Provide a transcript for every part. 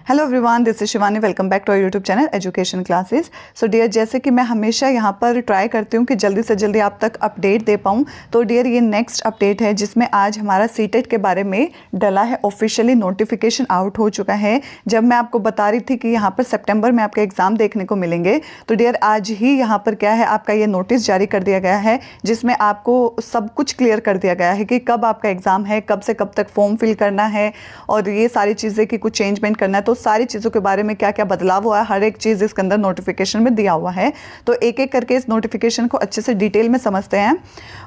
Hello everyone, this is Shivani. Welcome back to our YouTube channel education classes. So dear, जैसे कि मैं हमेशा यहाँ पर ट्राई करती हूँ कि जल्दी से जल्दी आप तक अपडेट दे पाऊँ, तो डियर ये नेक्स्ट अपडेट है जिसमें आज हमारा सीटेट के बारे में डला है। ऑफिशियली नोटिफिकेशन आउट हो चुका है। जब मैं आपको बता रही थी कि यहाँ पर सितंबर में आपके एग्ज़ाम देखने को मिलेंगे, तो डियर आज ही यहाँ पर क्या है, आपका ये नोटिस जारी कर दिया गया है जिसमें आपको सब कुछ क्लियर कर दिया गया है कि कब आपका एग्ज़ाम है, कब से कब तक फॉर्म फिल करना है और ये सारी चीज़ें कि कुछ चेंजमेंट करना है। तो सारी चीज़ों के बारे में क्या क्या बदलाव हुआ है, हर एक चीज़ इसके अंदर नोटिफिकेशन में दिया हुआ है। तो एक एक करके इस नोटिफिकेशन को अच्छे से डिटेल में समझते हैं।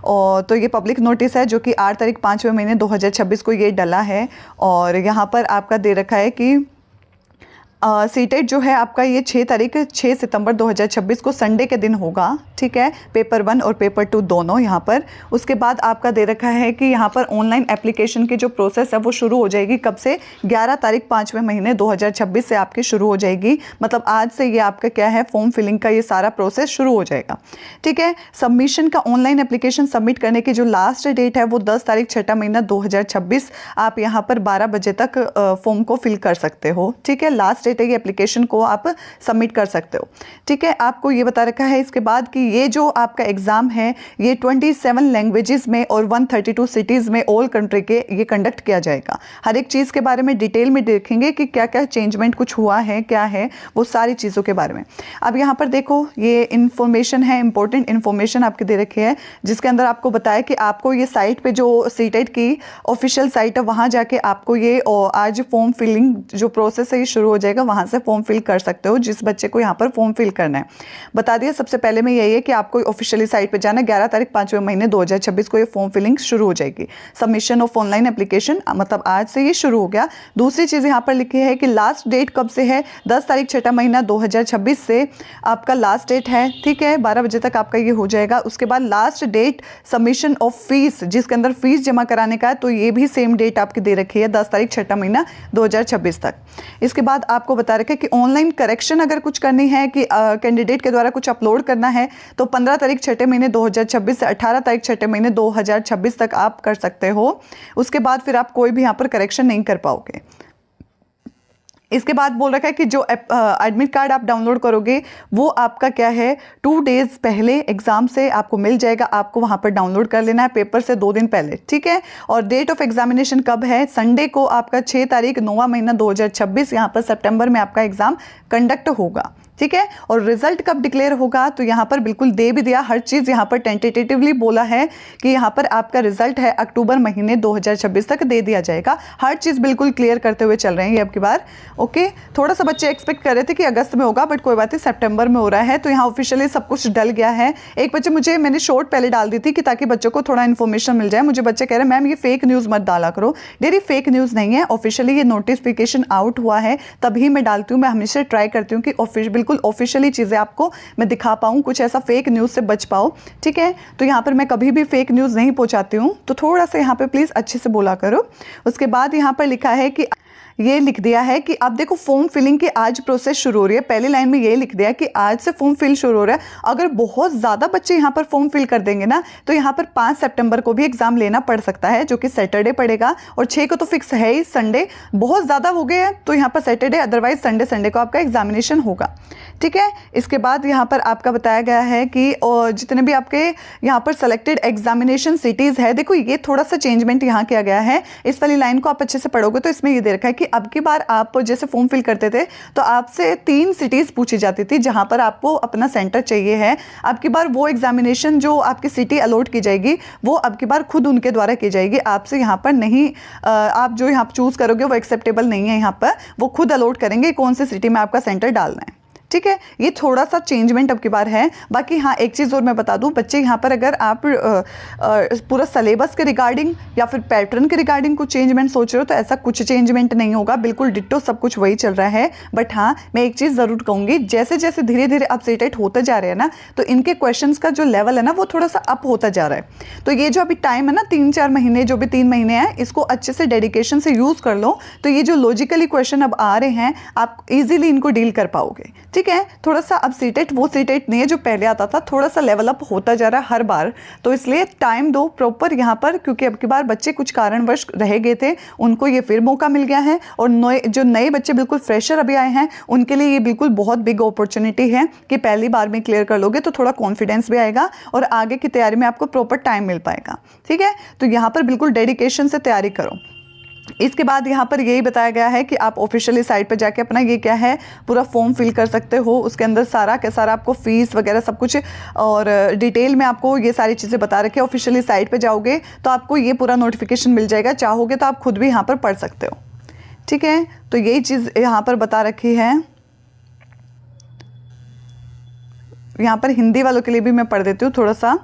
और तो ये पब्लिक नोटिस है जो कि 8 तारीख 5वें महीने 2026 को ये डला है। और यहाँ पर आपका दे रखा है कि सीटेट जो है आपका ये 6 सितंबर 2026 को संडे के दिन होगा। ठीक है, पेपर 1 और पेपर 2 दोनों यहाँ पर। उसके बाद आपका दे रखा है कि यहाँ पर ऑनलाइन एप्लीकेशन की जो प्रोसेस है वो शुरू हो जाएगी कब से, 11 तारीख 5वें महीने 2026 से आपकी शुरू हो जाएगी। मतलब आज से ये आपका क्या है, फॉर्म फिलिंग का ये सारा प्रोसेस शुरू हो जाएगा। ठीक है, सबमिशन का ऑनलाइन एप्लीकेशन सबमिट करने की जो लास्ट डेट है वो 10 तारीख 6 महीना 2026। आप यहाँ पर 12 बजे तक फॉर्म को फिल कर सकते हो। ठीक है, लास्ट ये एप्लीकेशन को आप सबमिट कर सकते हो। ठीक है, आपको ये बता रखा है इसके बाद कि ये जो आपका एग्जाम है ये 27 लैंग्वेजेस में और 132 सिटीज़ में ऑल कंट्री के ये कंडक्ट किया जाएगा। हर एक चीज़ के बारे में डिटेल में देखेंगे कि क्या क्या चेंजमेंट कुछ हुआ है, क्या है वो सारी चीज़ों के बारे में। अब यहाँ पर देखो, ये इन्फॉर्मेशन है, इंपॉर्टेंट इन्फॉर्मेशन आपके दे रखी है जिसके अंदर आपको बताया कि आपको ये साइट पे जो सीटेट की ऑफिशियल साइट है वहाँ जाके आपको ये आज फॉर्म फिलिंग जो प्रोसेस है ये शुरू हो जाएगा। वहाँ से फॉर्म फिल कर सकते हो जिस बच्चे को यहाँ पर फॉर्म फिल करना है। बता दिया सबसे पहले में यही है कि आपको ऑफिशियली साइट पे जाना है। 11 तारीख 5वें महीने 2026 को ये फॉर्म फिलिंग शुरू हो जाएगी। सबमिशन ऑफ ऑनलाइन एप्लीकेशन मतलब आज से ये शुरू हो गया। दूसरी चीज़ यहाँ पर लिखी है कि लास्ट डेट कब से है, 10 तारीख 6 महीना 2026 से आपका लास्ट डेट है। ठीक है, 12 बजे तक आपका ये हो जाएगा। उसके बाद last date submission of fees, जिसके अंदर फीस जमा कराने का है, तो ये भी सेम डेट आपकी दे रखी है, 10 तारीख 6 महीना 2026 तक। इसके बाद आपको बता रखा है कि ऑनलाइन करेक्शन अगर कुछ करनी है कि कैंडिडेट के द्वारा कुछ अपलोड करना है तो 15 तारीख 6 महीने 2026 से 18 तारीख 6 महीने 2026 तक आप कर सकते हो। उसके बाद फिर आप कोई भी यहाँ पर करेक्शन नहीं कर पाओगे। इसके बाद बोल रखा है कि जो एडमिट कार्ड आप डाउनलोड करोगे वो आपका क्या है, 2 डेज पहले एग्जाम से आपको मिल जाएगा। आपको वहाँ पर डाउनलोड कर लेना है पेपर से 2 दिन पहले। ठीक है, और डेट ऑफ एग्जामिनेशन कब है, संडे को आपका 6 तारीख 9वां महीना 2026 यहाँ पर सितंबर में आपका एग्जाम कंडक्ट होगा। ठीक है, और रिजल्ट कब डिक्लेयर होगा, तो यहाँ पर बिल्कुल दे भी दिया, हर चीज़ यहाँ पर टेंटेटिवली बोला है कि यहाँ पर आपका रिजल्ट है अक्टूबर महीने 2026 तक दे दिया जाएगा। हर चीज़ बिल्कुल क्लियर करते हुए चल रहे हैं ये अब की बार। ओके, थोड़ा सा बच्चे एक्सपेक्ट कर रहे थे कि अगस्त में होगा, बट कोई बात नहीं, सितंबर में हो रहा है। तो यहाँ ऑफिशियली सब कुछ डल गया है। एक बच्चे मैंने शॉर्ट पहले डाल दी थी कि ताकि बच्चों को थोड़ा इन्फॉर्मेशन मिल जाए। मुझे बच्चे कह रहे हैं मैम ये फेक न्यूज़ मत डाला करो। डेरी फेक न्यूज़ नहीं है, ऑफिशियली ये नोटिफिकेशन आउट हुआ है तभी मैं डालती हूँ। मैं हमेशा ट्राई करती हूँ कि बिल्कुल ऑफिशियली चीज़ें आपको मैं दिखा पाऊँ, कुछ ऐसा फेक न्यूज़ से बच पाओ। ठीक है, तो यहाँ पर मैं कभी भी फेक न्यूज़ नहीं पहुँचाती हूँ, तो थोड़ा सा यहाँ पे प्लीज़ अच्छे से बोला करो। उसके बाद यहाँ पर लिखा है कि ये लिख दिया है कि अब देखो फॉर्म फिलिंग की आज प्रोसेस शुरू हो रही है। पहली लाइन में ये लिख दिया कि आज से फॉर्म फिल शुरू हो रहा है। अगर बहुत ज़्यादा बच्चे यहाँ पर फॉर्म फिल कर देंगे ना तो यहाँ पर 5 सितंबर को भी एग्जाम लेना पड़ सकता है, जो कि सैटरडे पड़ेगा। और 6 को तो फिक्स है ही, संडे बहुत ज़्यादा हो गए हैं तो यहाँ पर सैटरडे, अदरवाइज संडे को आपका एग्जामिनेशन होगा। ठीक है, इसके बाद यहाँ पर आपका बताया गया है कि जितने भी आपके यहाँ पर सेलेक्टेड एग्जामिनेशन सिटीज़ है, देखो ये थोड़ा सा चेंजमेंट यहाँ किया गया है। इस वाली लाइन को आप अच्छे से पढ़ोगे तो इसमें ये दे रखा है कि अब की बार आप जैसे फॉर्म फिल करते थे तो आपसे 3 सिटीज़ पूछी जाती थी जहाँ पर आपको अपना सेंटर चाहिए है। अब की बार वो एग्जामिनेशन जो आपकी सिटी अलॉट की जाएगी वो अब की बार खुद उनके द्वारा की जाएगी, आपसे यहाँ पर नहीं। आप जो यहाँ चूज़ करोगे वो एक्सेप्टेबल नहीं है, यहाँ पर वो खुद अलॉट करेंगे कौन सी सिटी में आपका सेंटर डालना है। ठीक है, ये थोड़ा सा चेंजमेंट अब की बार है। बाकी हाँ, एक चीज़ और मैं बता दूं, बच्चे यहाँ पर अगर आप पूरा सिलेबस के रिगार्डिंग या फिर पैटर्न के रिगार्डिंग कुछ चेंजमेंट सोच रहे हो तो ऐसा कुछ चेंजमेंट नहीं होगा, बिल्कुल डिट्टो सब कुछ वही चल रहा है। बट हाँ, मैं एक चीज़ ज़रूर कहूँगी, जैसे जैसे धीरे धीरे अपडेटेड होते जा रहे हैं ना तो इनके क्वेश्चंस का जो लेवल है ना वो थोड़ा सा अप होता जा रहा है। तो ये जो अभी टाइम है ना 3-4 महीने, जो भी 3 महीने हैं, इसको अच्छे से डेडिकेशन से यूज़ कर लो तो ये जो लॉजिकली क्वेश्चन अब आ रहे हैं आप ईजिली इनको डील कर पाओगे। ठीक है। थोड़ा सा अब सीटेट वो सीटेट नहीं है जो पहले आता था, थोड़ा सा लेवल अप होता जा रहा है हर बार, तो इसलिए टाइम दो प्रॉपर यहाँ पर, क्योंकि अब की बार बच्चे कुछ कारणवश रह गए थे, उनको ये फिर मौका मिल गया है। और जो नए बच्चे बिल्कुल फ्रेशर अभी आए हैं उनके लिए ये बिल्कुल बहुत बिग अपॉर्चुनिटी है कि पहली बार में क्लियर कर लोगे तो थोड़ा कॉन्फिडेंस भी आएगा और आगे की तैयारी में आपको प्रॉपर टाइम मिल पाएगा। ठीक है, तो यहाँ पर बिल्कुल डेडिकेशन से तैयारी करो। इसके बाद यहाँ पर यही बताया गया है कि आप ऑफिशियली साइट पर जाके अपना ये क्या है पूरा फॉर्म फिल कर सकते हो। उसके अंदर सारा का सारा आपको फीस वगैरह सब कुछ और डिटेल में आपको ये सारी चीज़ें बता रखी है। ऑफिशियली साइट पे जाओगे तो आपको ये पूरा नोटिफिकेशन मिल जाएगा, चाहोगे तो आप खुद भी यहाँ पर पढ़ सकते हो। ठीक है, तो यही चीज़ यहाँ पर बता रखी है। यहाँ पर हिंदी वालों के लिए भी मैं पढ़ देती हूँ थोड़ा सा।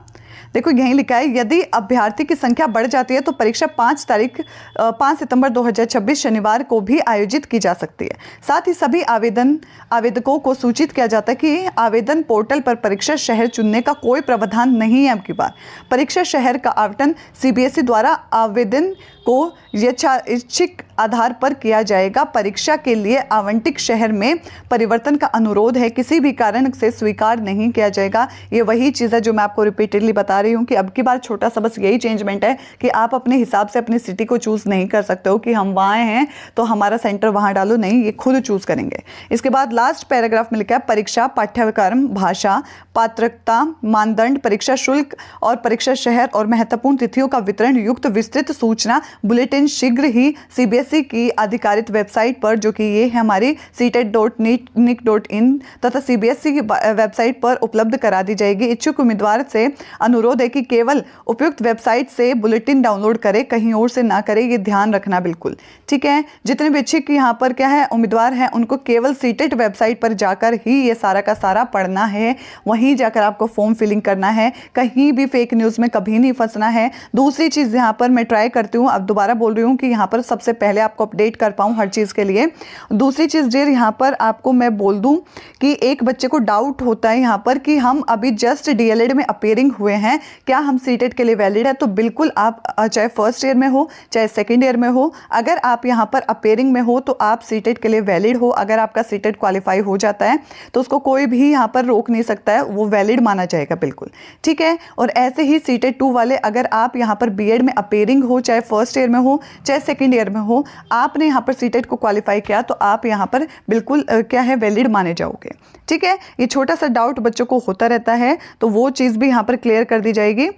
देखो यहीं लिखा है, यदि अभ्यर्थी की संख्या बढ़ जाती है तो परीक्षा 5 सितंबर 2026 शनिवार को भी आयोजित की जा सकती है। साथ ही सभी आवेदकों को सूचित किया जाता है कि आवेदन पोर्टल पर परीक्षा शहर चुनने का कोई प्रावधान नहीं है। अब की बार परीक्षा शहर का आवंटन सीबीएसई द्वारा आवेदन को यादृच्छिक आधार पर किया जाएगा। परीक्षा के लिए आवंटित शहर में परिवर्तन का अनुरोध है, किसी भी कारण से स्वीकार नहीं किया जाएगा। ये वही चीज़ है जो मैं आपको रिपीटेडली बता रही हूँ कि अब की बार छोटा सा बस यही चेंजमेंट है कि आप अपने हिसाब से अपनी सिटी को चूज़ नहीं कर सकते हो कि हम वहाँ हैं तो हमारा सेंटर वहाँ डालो, नहीं, ये खुद चूज़ करेंगे। इसके बाद लास्ट पैराग्राफ में लिखा है, परीक्षा पाठ्यक्रम, भाषा, पात्रता, मानदंड, परीक्षा शुल्क और परीक्षा शहर और महत्वपूर्ण तिथियों का वितरण युक्त विस्तृत सूचना बुलेटिन शीघ्र ही सीबीएसई की आधिकारिक वेबसाइट पर, जो कि ये है हमारी CTET.nic.in तथा सीबीएसई की वेबसाइट पर उपलब्ध करा दी जाएगी। इच्छुक उम्मीदवार से अनुरोध है कि केवल उपयुक्त वेबसाइट से बुलेटिन डाउनलोड करें, कहीं और से ना करें, ये ध्यान रखना बिल्कुल। ठीक है, जितने भी इच्छुक यहाँ पर क्या है उम्मीदवार हैं उनको केवल सीटेट वेबसाइट पर जाकर ही ये सारा का सारा पढ़ना है, वहीं जाकर आपको फॉर्म फिलिंग करना है, कहीं भी फेक न्यूज़ में कभी नहीं फंसना है। दूसरी चीज़ यहाँ पर मैं ट्राई करती हूँ, अब दोबारा बोल रही हूँ कि यहाँ पर सबसे पहले आपको अपडेट कर पाऊँ हर चीज़ के लिए। दूसरी चीज़ डियर यहाँ पर आपको मैं बोल दूँ कि एक बच्चे को डाउट होता है यहाँ पर कि हम अभी जस्ट डीएलएड में अपेयरिंग हुए हैं, क्या हम सीटेट के लिए वैलिड है? तो बिल्कुल आप चाहे फर्स्ट ईयर में हो चाहे सेकेंड ईयर में हो, अगर आप यहाँ पर अपेयरिंग में हो तो आप सीटेट के लिए वैलिड हो। अगर आपका सीटेट क्वालिफाई हो जाता है तो उसको कोई भी यहाँ पर रोक नहीं सकता है, वो वैलिड माना जाएगा बिल्कुल। ठीक है, और ऐसे ही सीटेट 2 वाले अगर आप यहाँ पर बीएड में अपेयरिंग हो, चाहे फर्स्ट ईयर में हो चाहे सेकेंड ईयर में हो, आपने यहाँ पर सीटेट को क्वालिफाई किया तो आप यहाँ पर बिल्कुल क्या है वैलिड माने जाओगे। ठीक है, ये छोटा सा डाउट बच्चों को होता रहता है तो वो चीज़ भी यहाँ पर क्लियर कर दी जाएगी।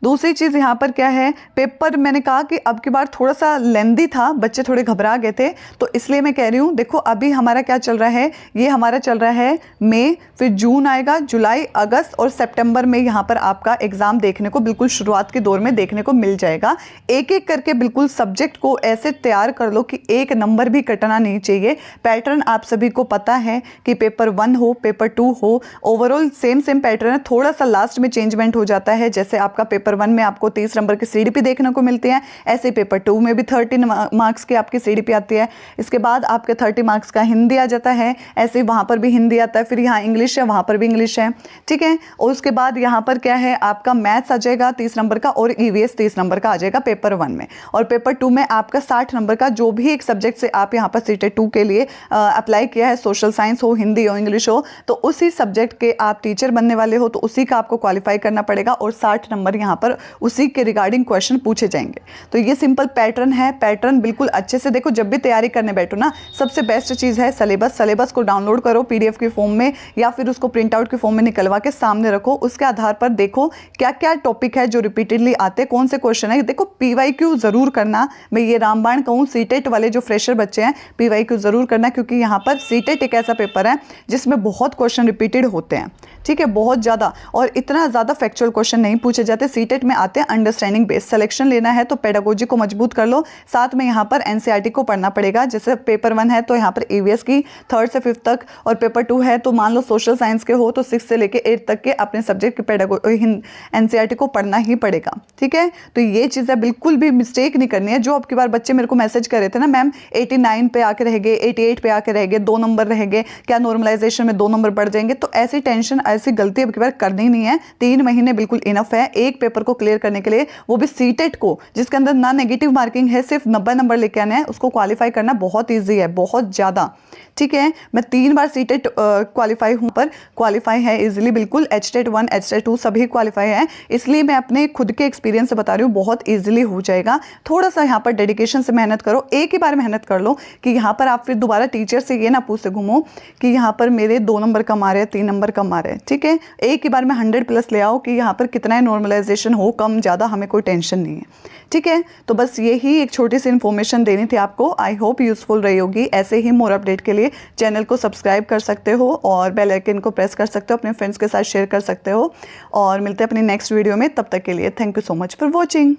दूसरी चीज़ यहाँ पर क्या है, पेपर मैंने कहा कि अब की बार थोड़ा सा लेंदी था, बच्चे थोड़े घबरा गए थे, तो इसलिए मैं कह रही हूँ। देखो अभी हमारा क्या चल रहा है, ये हमारा चल रहा है मई, फिर जून आएगा, जुलाई, अगस्त और सितंबर में यहाँ पर आपका एग्ज़ाम देखने को बिल्कुल शुरुआत के दौर में देखने को मिल जाएगा। एक एक करके बिल्कुल सब्जेक्ट को ऐसे तैयार कर लो कि एक नंबर भी कटना नहीं चाहिए। पैटर्न आप सभी को पता है कि पेपर 1 हो पेपर 2 हो, ओवरऑल सेम पैटर्न है, थोड़ा सा लास्ट में चेंजमेंट हो जाता है। जैसे आपका पेपर 1 में आपको 30 नंबर की सीडीपी देखने को मिलती है, ऐसे पेपर 2 में भी 30 मार्क्स की आपकी सीडीपी आती है। इसके बाद आपके 30 मार्क्स का हिंदी आ जाता है, ऐसे वहाँ पर भी हिंदी आता है, फिर यहाँ इंग्लिश है, वहाँ पर भी इंग्लिश है। ठीक है, और उसके बाद यहाँ पर क्या है आपका मैथ्स आ जाएगा 30 नंबर का और ईवीएस 30 नंबर का आ जाएगा पेपर 1 में। और पेपर 2 में आपका 60 नंबर का जो भी एक सब्जेक्ट से आप यहाँ पर सीटेट 2 के लिए अप्लाई किया है, सोशल साइंस हो, हिंदी हो, इंग्लिश हो, तो उसी सब्जेक्ट के आप टीचर बनने वाले हो तो उसी का आपको क्वालिफाई करना पड़ेगा और 60 नंबर यहाँ पर उसी के रिगार्डिंग क्वेश्चन पूछे जाएंगे। तो ये सिंपल पैटर्न है, पैटर्न बिल्कुल अच्छे से देखो। जब भी तैयारी करने बैठो ना, सबसे बेस्ट चीज़ है सिलेबस को डाउनलोड करो पीडीएफ के फॉर्म में या फिर उसको प्रिंट आउट के फॉर्म में निकलवा के सामने रखो। उसके आधार पर देखो क्या क्या टॉपिक है जो रिपीटेडली आते, कौन से क्वेश्चन है। देखो पीवाईक्यू जरूर करना, मैं ये रामबाण कहूँ सीटेट वाले जो फ्रेशर बच्चे हैं पीवाईक्यू जरूर करना, क्योंकि यहाँ पर सीटेट एक ऐसा पेपर है जिसमें बहुत क्वेश्चन रिपीटेड होते हैं। ठीक है, बहुत ज़्यादा, और इतना ज़्यादा फैक्चुअल क्वेश्चन नहीं पूछे जाते। सीटेट में आते हैं अंडरस्टैंडिंग बेस्ड। सिलेक्शन लेना है तो पेडागोजी को मजबूत कर लो, साथ में यहाँ पर एनसीईआरटी को पढ़ना पड़ेगा। जैसे पेपर 1 है तो यहाँ पर ईवीएस की 3rd से 5th तक, और पेपर 2 है तो मान लो सोशल साइंस के हो तो 6 से लेके 8 तक के अपने सब्जेक्ट के एनसीईआरटी को पढ़ना ही पड़ेगा। ठीक है, तो ये चीज़ें बिल्कुल भी मिस्टेक नहीं करनी है। जो अब की बार बच्चे मेरे को मैसेज कर रहे थे ना, मैम 89 पे आके रह गए, 88 पे आके रह गए, 2 नंबर रह गए, क्या नॉर्मलाइजेशन में 2 नंबर बढ़ जाएंगे? तो ऐसी टेंशन, ऐसी गलती अब की बार करनी नहीं है। 3 महीने बिल्कुल इनफ है एक पेपर को क्लियर करने के लिए, वो भी सीटेट को, जिसके अंदर ना नेगेटिव मार्किंग है, सिर्फ 90 नंबर लेके आने हैं, उसको क्वालिफाई करना बहुत ईजी है, बहुत ज़्यादा। ठीक है। मैं 3 बार सीटेट क्वालिफाई हूँ, पर क्वालिफाई है इजीली, बिल्कुल एचटेट 1 एचटेट 2 सभी क्वालिफाई है, इसलिए मैं अपने खुद के एक्सपीरियंस से बता रही हूँ, बहुत ईजिली हो जाएगा। थोड़ा सा यहाँ पर डेडिकेशन से मेहनत करो, एक ही बार मेहनत कर लो कि यहाँ पर आप फिर दोबारा टीचर से ये ना पूछते घूमो कि यहाँ पर मेरे 2 नंबर कम आ रहे हैं, 3 नंबर कम आ रहे हैं। ठीक है, एक ही बार में 100+ ले आओ कि यहाँ पर कितना है, नॉर्मलाइजेशन हो कम ज़्यादा हमें कोई टेंशन नहीं है। ठीक है, तो बस यही एक छोटी सी इन्फॉर्मेशन देनी थी आपको। आई होप यूज़फुल रही होगी। ऐसे ही मोर अपडेट के लिए चैनल को सब्सक्राइब कर सकते हो और बेल आइकन को प्रेस कर सकते हो, अपने फ्रेंड्स के साथ शेयर कर सकते हो, और मिलते हैं अपनी नेक्स्ट वीडियो में। तब तक के लिए thank you so much for watching.